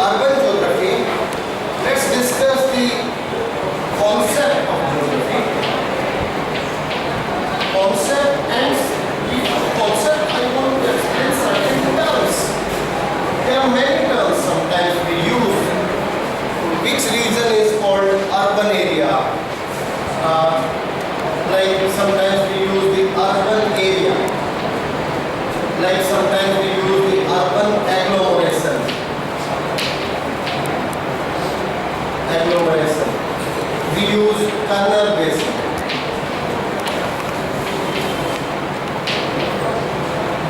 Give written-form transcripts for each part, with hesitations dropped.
urban geography, let's discuss the concept of geography. Concept and the concept I want to explain certain terms. There are many terms sometimes we use. Which region is called urban area? Like sometimes we use the urban area. Like sometimes we use the urban agglomeration. We use canal basin.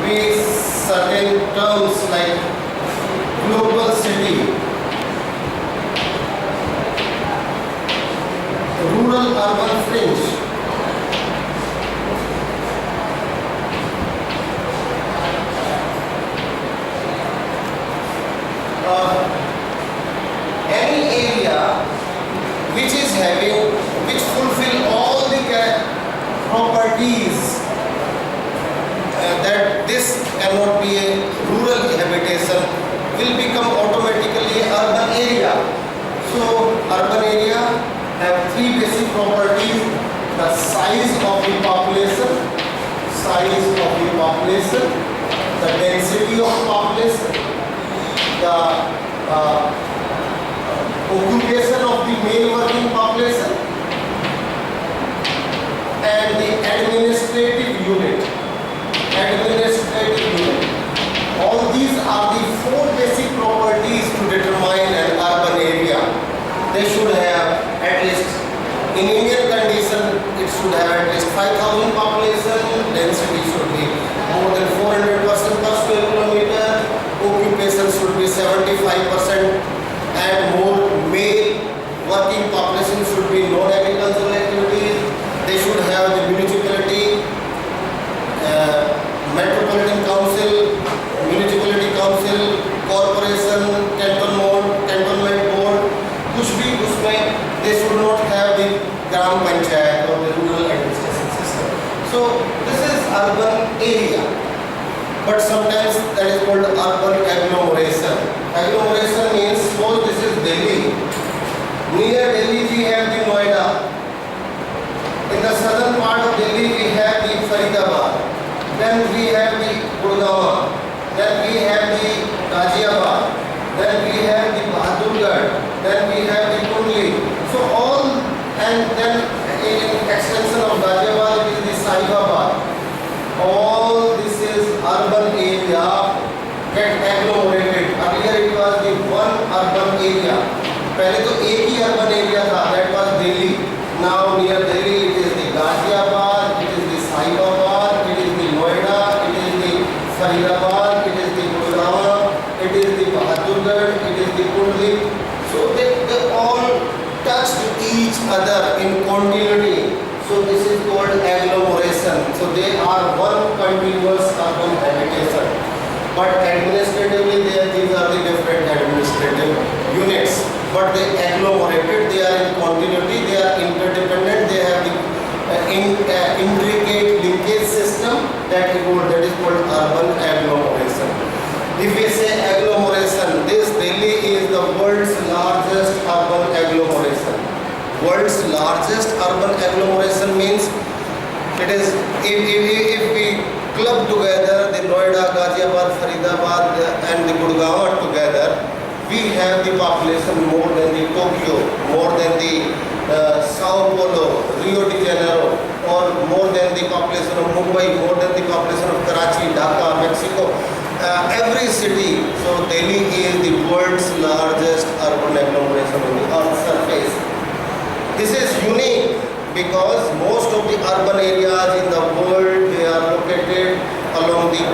We certain terms like global city, rural urban fringe, any area which is having, which fulfill all the properties that this cannot be a rural habitation, will become automatically urban area. So urban area have three basic properties: the size of the population, the density of population, the occupation of the male working population, and the administrative unit. All these are the four basic properties to determine an urban area. They should have at least, in Indian condition, it should have at least 5,000 population, density should be more than 400% per square kilometer, occupation should be 75%, and more male working population should be non-agricultural activities. They should have the municipality, metropolitan council, municipality council, corporation, cantonment board, कुछ भी उसमें they should not have the gram panchayat or the rural administration system. So this is urban area, but sometimes that is called urban agglomeration. Agglomeration means, suppose this is Delhi. Near Delhi we have the Noida. In the southern part of Delhi we have the Faridabad. Then we have the Gurgaon. Then we have the Ghaziabad. Then we have the Bahadurgarh. Then we have the Kundli. So all, and then in extension of Ghaziabad it is the Sahibabad. All this is urban area get agglomerated. Earlier it was the one urban area. पहले तो एक ही urban area था, that was Delhi. Now near Delhi it is the Ghaziabad, it is the Sahibabad, it is the Noida, it is the Faridabad, it is the Gurgaon, it is the Bahadurgarh, it is the Kundli. So they all touched each other in continuity. So this is called agglomeration. So they are one continuous urban habitation. But administratively these are the different administrative units. But they agglomerated, they are in continuity, they are interdependent, they have the intricate linkage system that is called urban agglomeration. If we say agglomeration, this Delhi is the world's largest urban agglomeration. World's largest urban agglomeration means it is, if we club together the Noida, Ghaziabad, Faridabad and the Gurgaon together, we have the population more than the Tokyo, more than the Sao Paulo, Rio de Janeiro, or more than the population of Mumbai, more than the population of Karachi, Dhaka, Mexico, every city. So Delhi is the world's largest urban agglomeration on the earth's surface. This is unique because most of the urban areas in the world, they are located along the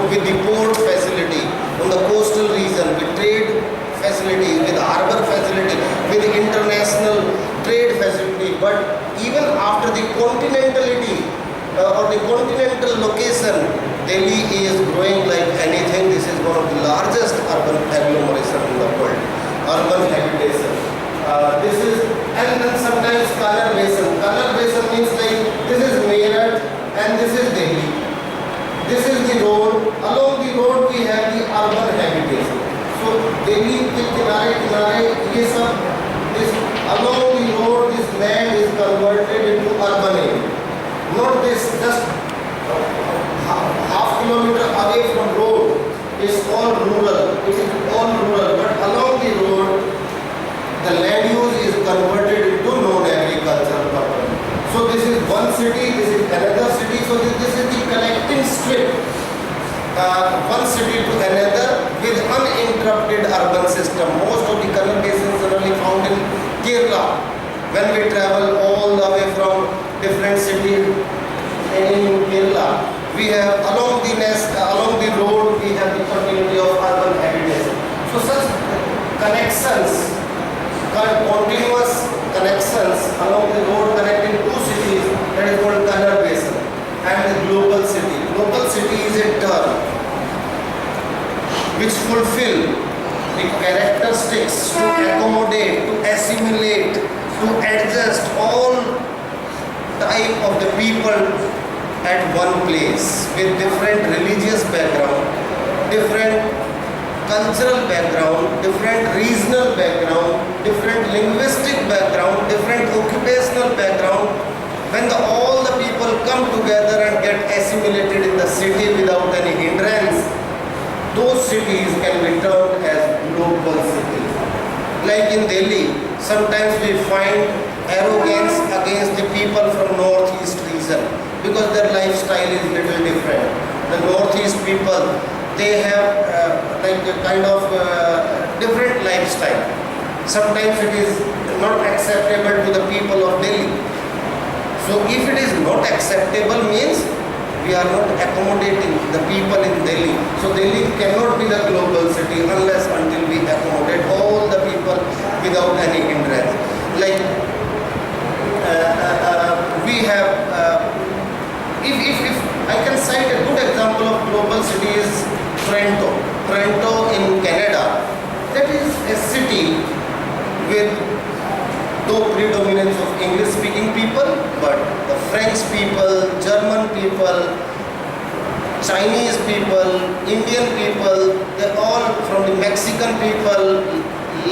with the port facility, on the coastal region, with trade facility, with harbor facility, with international trade facility. But even after the continentality or the continental location, Delhi is growing like anything. This is one of the largest urban agglomeration in the world, urban habitation. This is, and then sometimes color basin. Color basin means like this is Meerut and this is Delhi. This is the road. Along the road we have the urban habitation. So Delhi के किनारे किनारे ये सब this along the road this land is converted into urban area. Not this just half kilometer away from road is all rural. It is all rural, but along the road the land use is converted into non-agricultural property. So this is one city, this is another city. So this is the connecting strip, one city to another with uninterrupted urban system. Most of the conurbations are only found in Kerala. When we travel all the way from different cities in Kerala, we have along the road we have the continuity of urban habitation. So such connections, continuous connections along the road connecting two cities, that is called conurbation. And the global city. Global city is a term which fulfill the characteristics to accommodate, to assimilate, to adjust all type of the people at one place with different religious background, different cultural background, different regional background, different linguistic background, different occupational background. When all the people come together and get assimilated in the city without any hindrance, those cities can be termed as global cities. Like in Delhi, sometimes we find arrogance against the people from northeast region because their lifestyle is little different. The northeast people, they have like a kind of different lifestyle. Sometimes it is not acceptable to the people of Delhi. So if it is not acceptable means we are not accommodating the people in Delhi. So Delhi cannot be the global city unless until we accommodate all the people without any hindrance. Like we have, if I can cite a good example of global city is Toronto. Toronto in Canada. That is a city with no predominance of English speaking people, but the French people, German people, Chinese people, Indian people, they all from the Mexican people,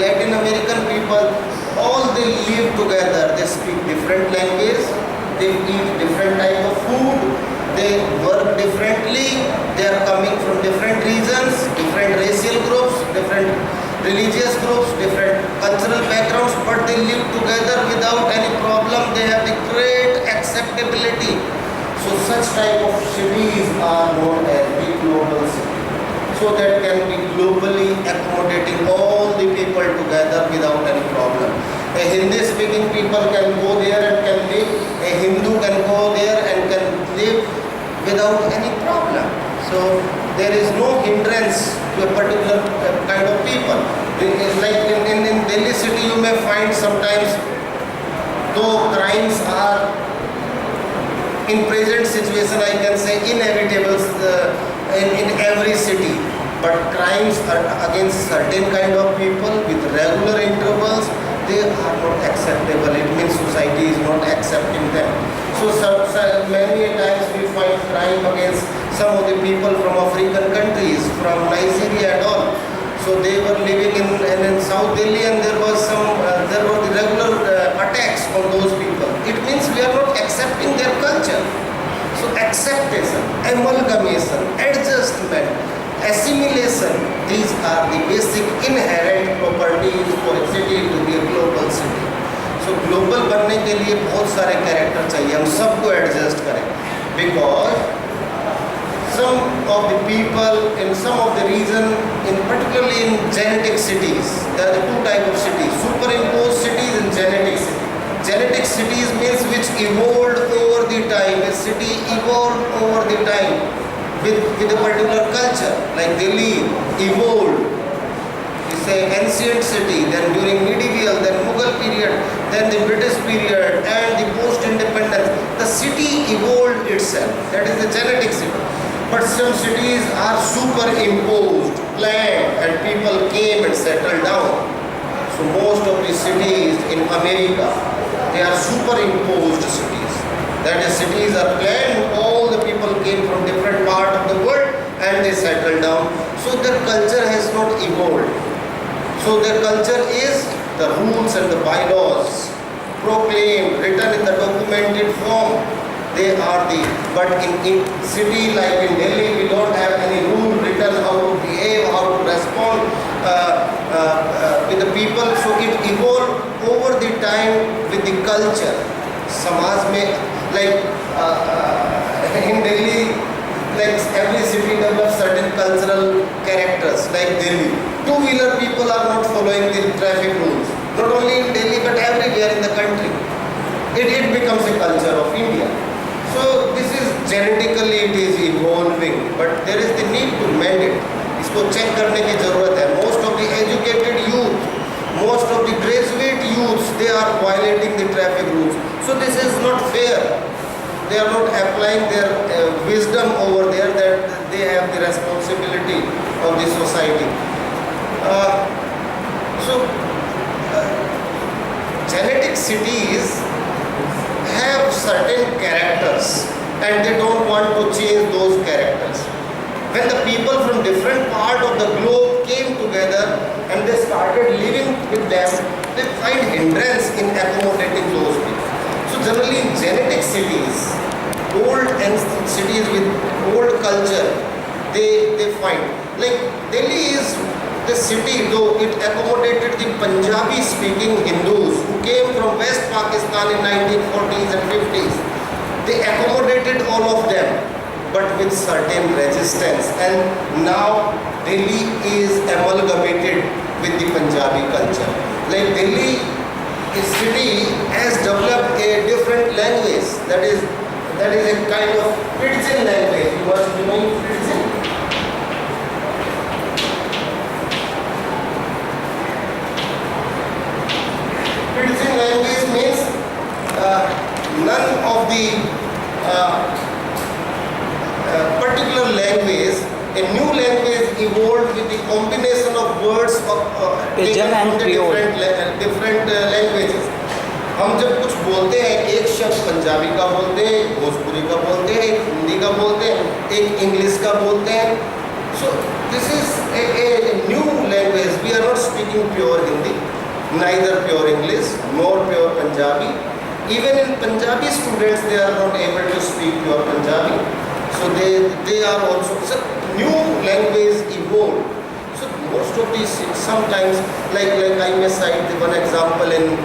Latin American people, all they live together. They speak different language, they eat different type of food, they work differently, they are coming from different regions, different racial groups, different religious groups, different cultural backgrounds, but they live together without any problem. They have the great acceptability. So such type of cities are known as the global city. So that can be globally accommodating all the people together without any problem. A Hindi speaking people can go there and can live. A Hindu can go there and can live without any problem. So there is no hindrance to a particular kind of people. Like in Delhi city you may find sometimes, though crimes are in present situation I can say inevitable in every city, but crimes are against certain kind of people with regular intervals, they are not acceptable. It means society is not accepting them. So many times we find crime against some of the people from African countries, from Nigeria and all. So they were living in South Delhi and there were the regular attacks on those people. It means we are not accepting their culture. So acceptation, amalgamation, adjustment, assimilation, these are the basic inherent properties for a city to be a global city. So global बनने के लिए बहुत सारे character चाहिए, हम सबको adjust करें, because some of the people in some of the region, particularly in genetic cities, there are two types of cities: superimposed cities and genetic cities. Genetic cities means which evolved over the time. A city evolved over the time with a particular culture. Like Delhi evolved. It's an ancient city. Then during medieval, then Mughal period, then the British period, and the post-independence, the city evolved itself. That is the genetic city. But some cities are superimposed, planned, and people came and settled down. So most of the cities in America, they are superimposed cities. That is, cities are planned, all the people came from different parts of the world and they settled down. So their culture has not evolved. So their culture is the rules and the bylaws proclaimed, written in the documented form. They are the, but in city like in Delhi, we don't have any rule written how to behave, how to respond with the people. So it evolved over the time with the culture. Samaj mein, like in Delhi, like every city develops certain cultural characters. Like Delhi, two-wheeler people are not following the traffic rules. Not only in Delhi but everywhere in the country. It becomes a culture of India. So this is genetically it is evolving, but there is the need to mend it. इसको check करने की ज़रूरत है. Most of the educated youth, most of the graduate youths, they are violating the traffic rules. So this is not fair. They are not applying their wisdom over there that they have the responsibility of the society. Genetic cities have certain characters and they don't want to change those characters. When the people from different part of the globe came together and they started living with them, they find hindrance in accommodating those people. So generally in genetic cities, old and cities with old culture, they find. Like Delhi is the city, though it accommodated the Punjabi speaking Hindus who came from West Pakistan in 1940s and 50s. They accommodated all of them, but with certain resistance. And now Delhi is amalgamated with the Punjabi culture. Like Delhi, a city has developed a different language. That is a kind of Pidgin language. You must be knowing Pidgin. Pidgin language means none of the particular language, a new language evolved with the combination of words of Pidgin and Creole. different languages. हम जब कुछ बोलते हैं, एक शब्द पंजाबी का बोलते हैं, एक भोजपुरी का बोलते हैं, एक हिंदी का बोलते हैं, एक इंग्लिश का बोलते हैं. So this is a new language. We are not speaking pure Hindi, neither pure English nor pure Punjabi. Even in Punjabi students, they are not able to speak pure Punjabi. So they are also, so new language evolved. So most of these sometimes, like I may cite one example in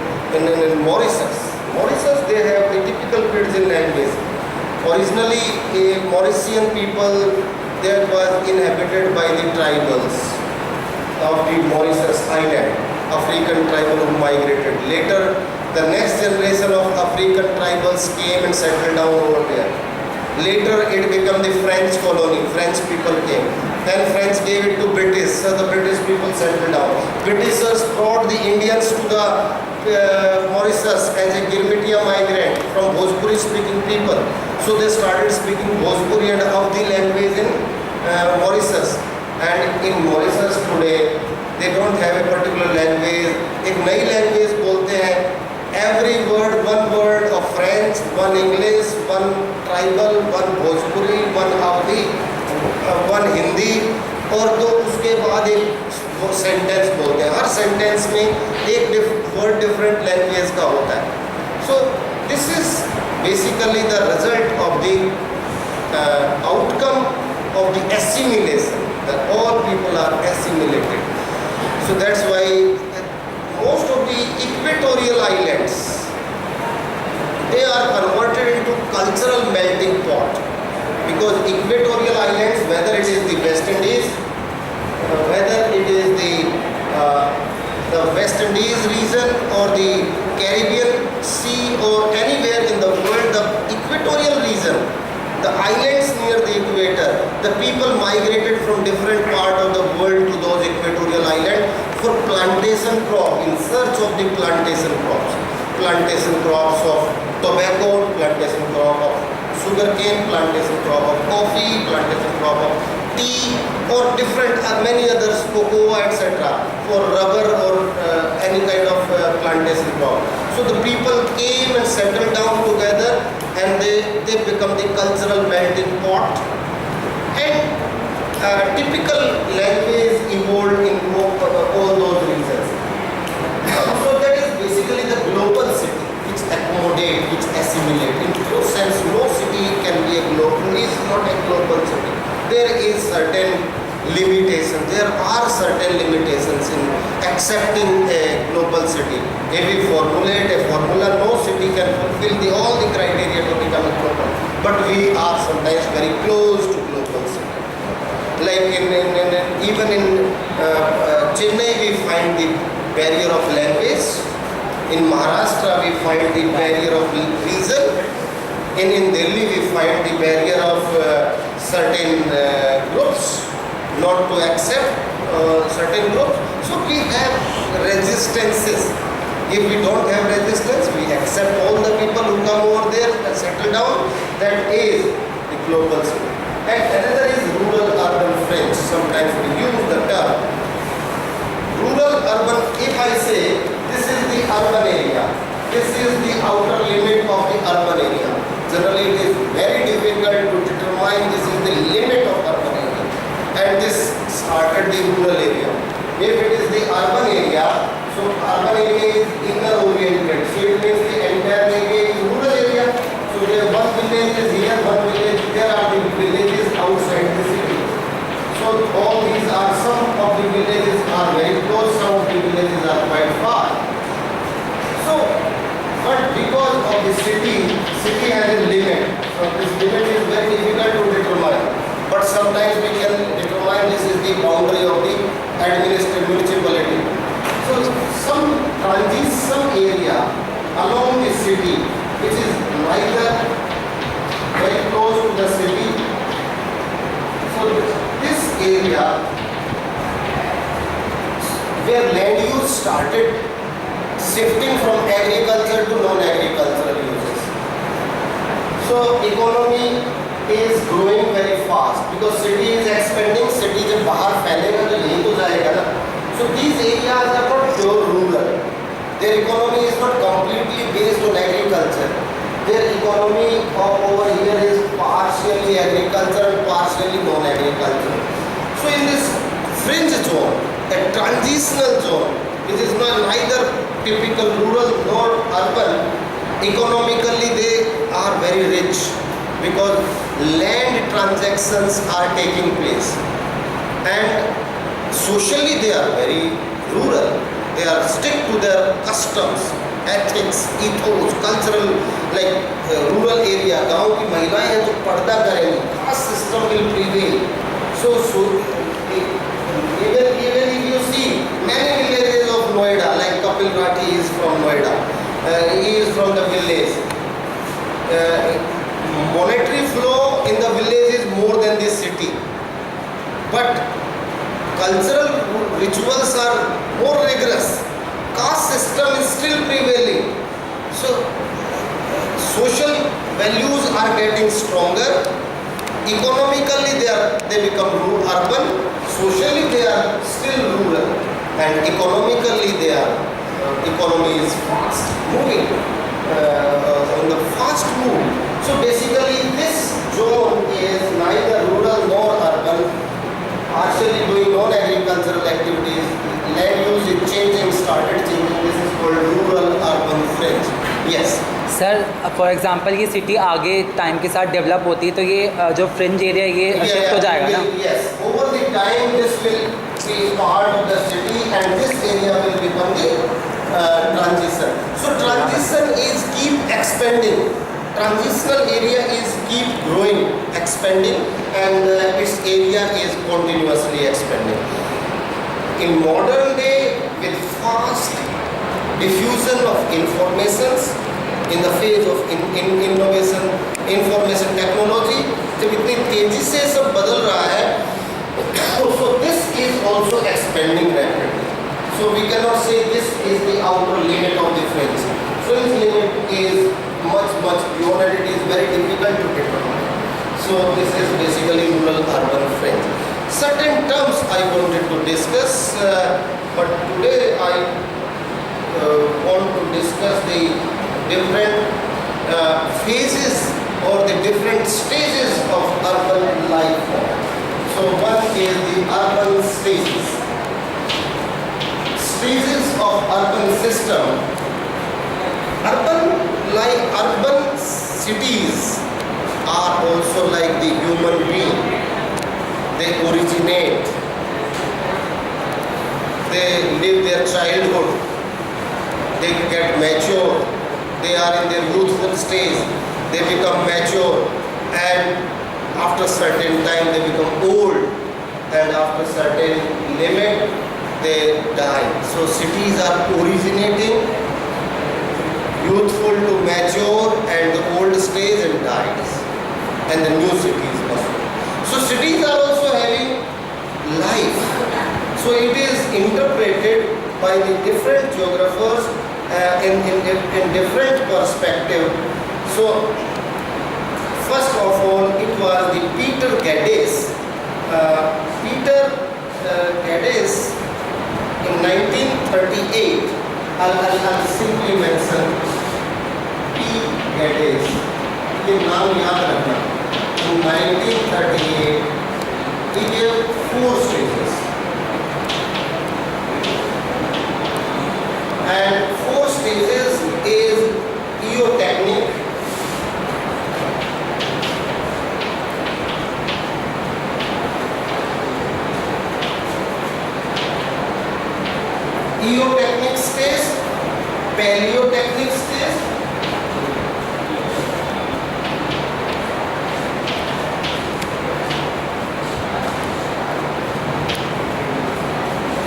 Mauritius. Mauritius, they have the typical Pidgin language. Originally, a Mauritian people there was inhabited by the tribals of the Mauritius island, African tribal who migrated. Later, the next generation of African tribals came and settled down over there. Later, it became the French colony. French people came. Then French gave it to British, so the British people settled down. Britishers brought the Indians to the Mauritius as a Girmitia migrant from Bhojpuri speaking people. So they started speaking Bhojpuri and Avdi language in Mauritius. And in Mauritius today, they don't have a particular language. एक नई language बोलते हैं. Every word, one word of French, one English, one tribal, one Bhojpuri, one Avdi, one Hindi, और दो उसके बाद एक sentence बोलते हैं. हर सेंटेंस में एक वर्ड डिफरेंट लैंग्वेज का होता है. So this is basically the result of the outcome of the assimilation, that all people are assimilated. So that's why most of the equatorial islands, they are converted into cultural melting pot, because equatorial islands, whether it is the West Indies, whether it is the West Indies region or the Caribbean Sea or anywhere in the world, the equatorial region, the islands near the equator, the people migrated from different part of the world to those equatorial islands for plantation crop, in search of the plantation crops of tobacco, plantation crop of sugarcane, plantation crop of coffee, plantation crop of tea, or different many others, cocoa, etc., for rubber or any kind of plantation crop. So the people came and settled down together, and they become the cultural melting pot. And typical language evolved in all those regions. which assimilate. In true sense, no city can be a global, is not a global city. There is certain limitation. There are certain limitations in accepting a global city. If we formulate a formula, no city can fulfill all the criteria to become a global. But we are sometimes very close to global city. Like even in Chennai, we find the barrier of language. In Maharashtra, we find the barrier of region. In Delhi, we find the barrier of certain groups not to accept certain groups. So we have resistances. If we don't have resistance, we accept all the people who come over there and settle down. That is the global city. And another is rural-urban fringe. Sometimes we use the term. Rural-urban, if I say this is the urban area, this is the outer limit of the urban area. Generally, it is very difficult to determine this is the limit of urban area. And this started the rural area. If it is the urban area, so urban area is inner-oriented. So it means the entire area is rural area. So there one village is here, one village, there are the villages outside the city. So all these are, some of the villages are very close, some of the villages are quite far. So, but because of the city has a limit. So this limit is very difficult to determine. But sometimes we can determine this is the boundary of the administrative municipality. So some area along the city which is neither very close to the city. So this area where land use started shifting from agriculture to non-agricultural uses. So economy is growing very fast because city is expanding. City जब बाहर फैलेगा तो यही तो जाएगा ना. So these areas are not pure rural. Their economy is not completely based on agriculture. Their economy over here is partially agriculture and partially non-agriculture. So in this fringe zone, a transitional zone, which is neither typical rural nor urban, economically they are very rich because land transactions are taking place. And socially they are very rural. They are stick to their customs, ethics, ethos, cultural, like rural area. गाँव की महिलाएं हैं तो पर्दा करेंगी. Caste system will prevail. So even if you see many villages of Noida, like Kapil Rathi is from Noida. He is from the village. Monetary flow in the village is more than the city. But cultural rituals are more rigorous. Caste system is still prevailing. So social values are getting stronger. Economically they become urban. Socially they are still rural. And economically economy is fast moving. On the fast move. So basically this zone is neither rural nor urban. Partially doing non-agricultural activities. Land use is changing, started changing. This is called rural-urban fringe. Yes. Sir for example ये city आगे time के साथ develop होती है तो ये जो fringe area ये शिफ्ट हो जाएगा ना. Yes. Over the time this will be part of the city and this area will become the transition. So transition is keep expanding. Transitional area is keep growing, expanding, and its area is continuously expanding. In modern day, with fast diffusion of informations, in the phase of innovation, information technology, जब इतनी तेजी से सब बदल रहा है, so this is also expanding rapidly. So we cannot say this is the outer limit of the fringe. Fringe limit is much beyond and it is very difficult to determine. So this is basically rural-urban fringe. Certain terms I wanted to discuss, but today I want to discuss the different phases or the different stages of urban life. So one is the urban stages. Stages of urban system. Urban like urban cities are also like the human being. They originate, they live their childhood, they get mature, they are in their youthful stage, they become mature, and after certain time they become old, and after certain limit they die. So cities are originating, youthful to mature, and the old stays and dies, and the new cities also. So cities are also having life. So it is interpreted by the different geographers in different perspective. So first of all, it was the Peter Geddes. Geddes in 1938. I'll simply mention P. Geddes. ये नाम याद रखना. In 1938, he gave 4 stages. And 4 stages is geotechnic, geotechnic stage, paleotechnic stage,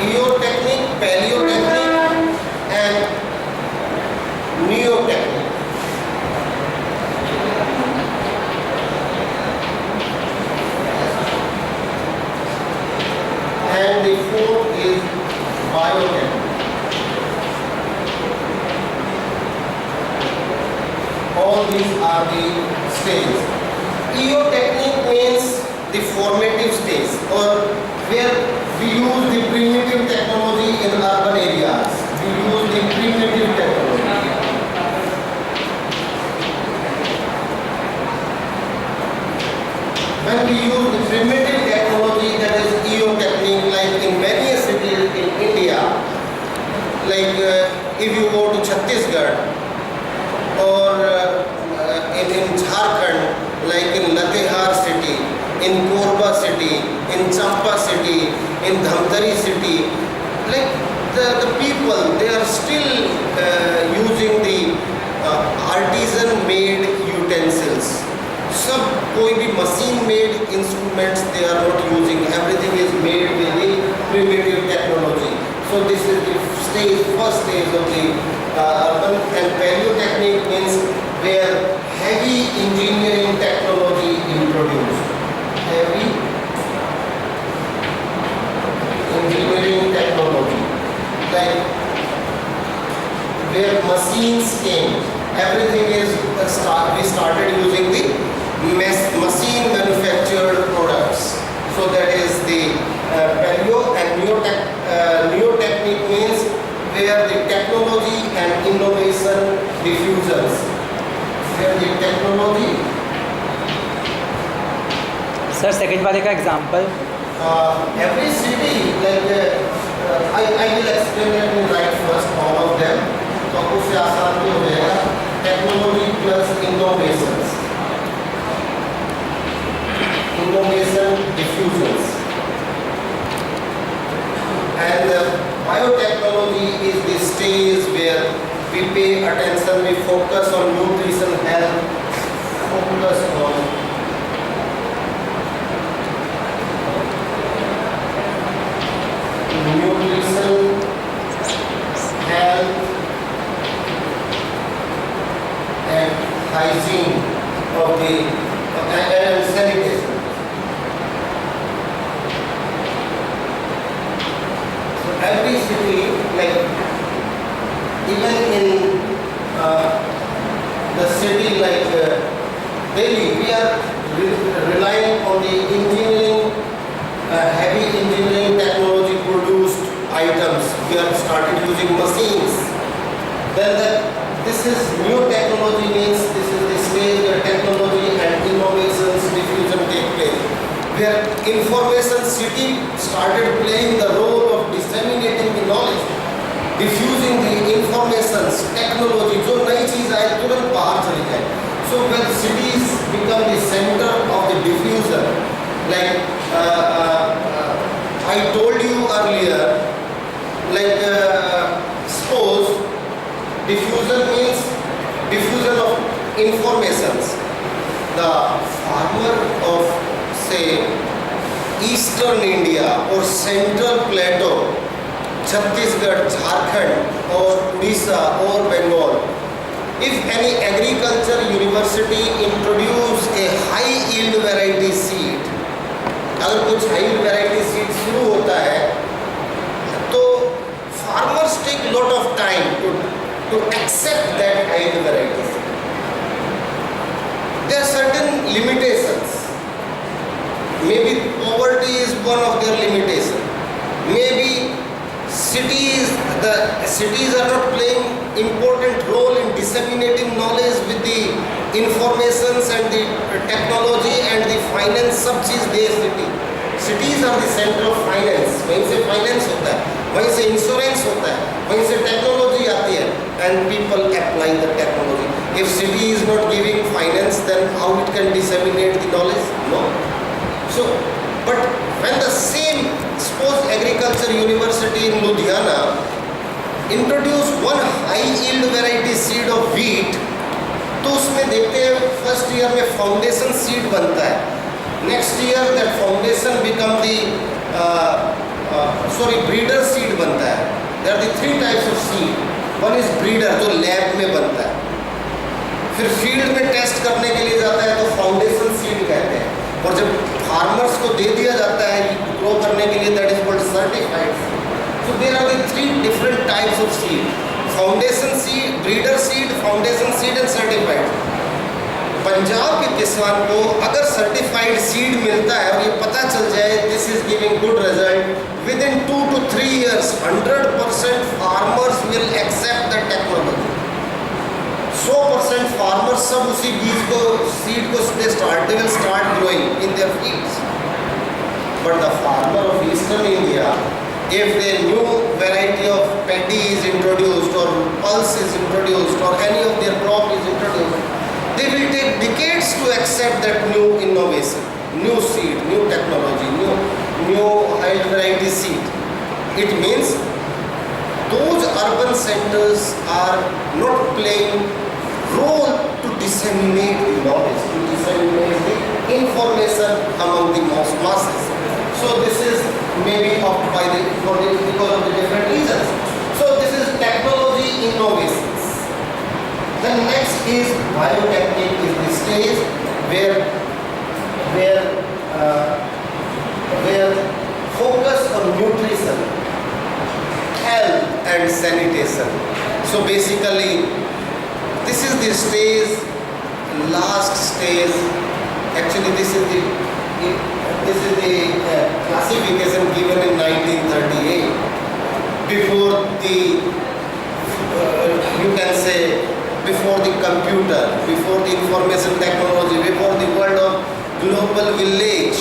geotechnic, paleotechnic, and neotechnic. And the 4th is biotechnic. All these are the stages. Geotechnic means the formative stage, or where we use the primitive technology in urban areas. We use the primitive technology. When we use the primitive technology, that is geotechnique, like in many cities in India, like if you go to Chhattisgarh, or in Jharkhand, like in Latehar city, in Korba city, in Champa city, in Dhamtari city, like the people, they are still using the artisan made utensils. सब कोई भी machine made instruments they are not using. Everything is made with the primitive technology. So this is the first stage of the urban. And paleotechnic means where heavy engineering technology introduced. Heavy engineering technology, like where machines came. Everything is we started using the machine manufactured products. So that is the paleo. And neotechnic means where the technology and innovation diffusions. Where the technology. Sir second वाले का example. Every city, like I will explain it in right first all of them. तो उससे आसान भी हो जाएगा. Technology plus innovations. Innovation diffusions. And biotechnology is the stage where we pay attention, we focus on nutrition, health, focus on nutrition, health, and hygiene of the and sanitation. So every city, like even in the city like Delhi, we are relying on the engineering, heavy engineering technology produced items. We have started using machines. Then this is new technology, means this is the stage where technology and innovations diffusion take place. Where information city started playing the role of disseminating the knowledge. Diffusing the informations, technology, जो नई चीज़ आए तुरंत बाहर चली जाए. So when cities become the center of the diffusion, like I told you earlier, like suppose diffusion means diffusion of informations. The farmer of say eastern India or central plateau, Chhattisgarh, Jharkhand or Odisha or Bengal, if any agriculture university introduce a high yield variety seed, अगर कुछ high yield variety seed शुरू होता है तो farmers take lot of time to accept that high yield variety seed. There are certain limitations. Maybe poverty is one of their limitations. Maybe the cities are not playing important role in disseminating knowledge with the informations and the technology and the finance. सब चीज दे cities are the center of finance. वहीं से finance होता है, वहीं से insurance होता है, वहीं से technology आती है, and people apply the technology. If city is not giving finance, then how it can disseminate the knowledge? No. So, but when the same, suppose agriculture university in Ludhiana introduce one high yield variety seed of wheat, तो उसमें देखते हैं first year में foundation seed बनता है, next year that foundation become the breeder seed बनता है. There are the three types of seed. One is breeder जो लैब में बनता है, फिर फील्ड में टेस्ट करने के लिए जाता है तो फाउंडेशन सीड कहते हैं, और जब फार्मर्स को दे दिया जाता है ग्रो करने के लिए that is called certified. So there are the three different types of seed: foundation seed, breeder seed, foundation seed and certified. Punjab के किसान को अगर सर्टिफाइड सीड मिलता है और ये पता चल जाए this is giving good result, within 2 to 3 years 100% farmers will accept the technology. 100% farmers सब उसी बीज को सीड को they will start growing in their fields. But the farmer of eastern India, if a new variety of paddy is introduced or pulse is introduced or any of their crop is introduced, they will take decades to accept that new innovation, new seed, new technology, new high variety seed. It means those urban centers are not playing role to disseminate the knowledge, to disseminate the information among the masses. So this is maybe because of the different reasons. So this is technology innovations. The next is biotechnique, is the stage where focus on nutrition, health and sanitation. So basically this is the stage, last stage. Actually this is the classification given in 1938, before the you can say before the computer, before the information technology, before the world of global village.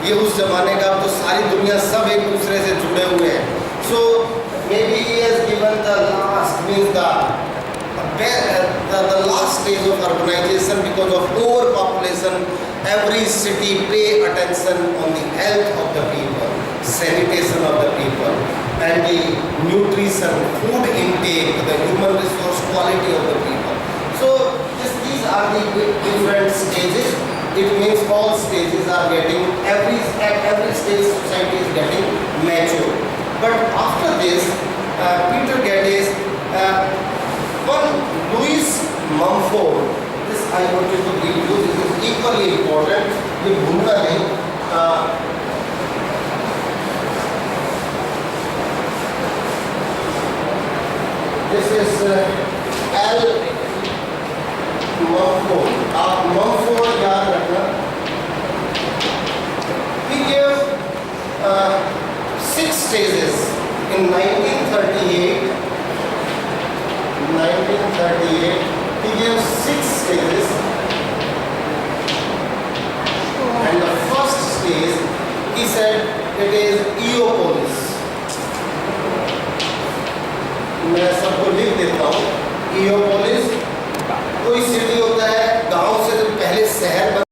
ये उस जमाने का, अब तो सारी दुनिया सब एक दूसरे से जुड़े हुए हैं. So maybe he has given the last, means the last stage of urbanization because of overpopulation. Every city pay attention on the health of the people, sanitation of the people, and the nutrition, food intake, the human resource quality of the people. So these are the different stages. It means all stages are getting, every stage society is getting mature. But after this, Peter Geddes, one Louis Mumford, this I wanted to give you. This is equally important. ये भूलना नहीं. This is L. Mumford. आप Mumford याद रखना. He gave 6 stages in 1938. He gave 6 stages, and the first stage he said it is Eopolis. मैं सबको लिख देता हूँ। ईओपोलिस कोई सिटी होता है, गांव से जब पहले शहर